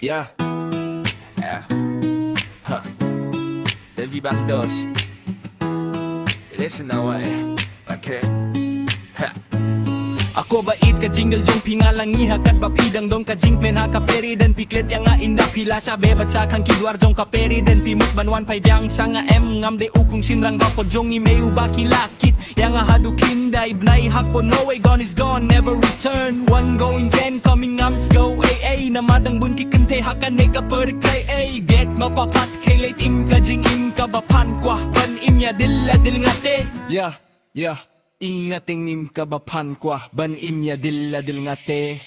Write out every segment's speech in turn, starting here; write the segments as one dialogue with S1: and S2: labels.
S1: Yeah, yeah, huh. Devi bang dos. Listen na way, okay. Ha. Ako bait ka jingle jong pingalang ihakat bapidang dong ka jingpen ha kaperi dan piklet yang nga inda pila sa bebat sa kang kidwar jong kaperi dan pimut banwan pay biang sa nga ngam de ukong sinrang bapod jong imeu baki lakit yang nga hadukin dive nai hakpo no way gone is gone never return one going then coming ngams go ay namadang bunti kente hakan ne ka perkay ay get mapapat kay late im ka jing im ka bapan kwa ban im ya dil ngate yeah ingating nim kabapan kwa ban imya dilla dil ngate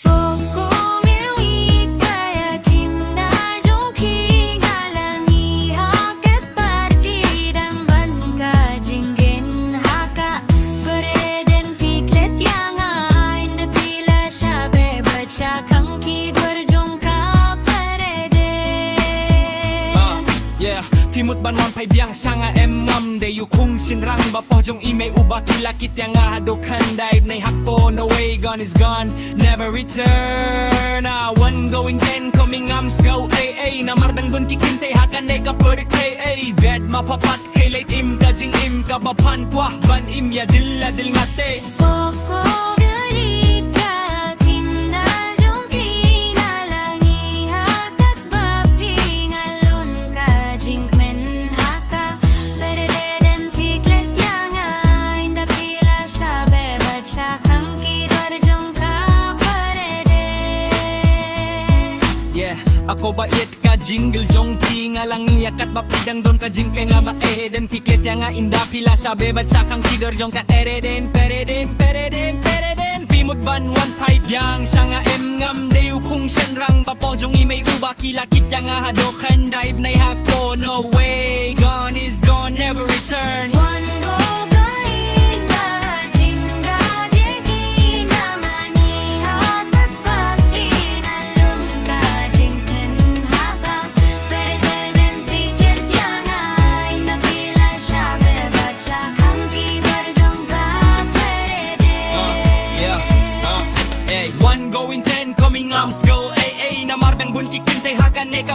S1: Timut banwan pay biang sanga ngam de yu kung sinrang bapo jong imay uba kilakit yang nga hadokan dive nay hakpo no way gone is gone never return one going ten coming ngams go ay na mardang bunti kinte hakan ne ka perkay ay bed mapapat kay late im ka jing im ka bapan kwa ban im ya dilla dil ngate Ako bait ka jingle jong tingalang iyakat bapidang don ka jingple nga maeden piklet yang nga inda pila sa bebat sa kang kider jong ka pereden pimut ban one pipe yang sa nga ngam de ukong senrang bapo jong imay uba kilakit yang nga hadokan dive nay hakpo no way gone is gone never return one go One going ten coming arms go ay na mardang bunti kinte hakan ne ka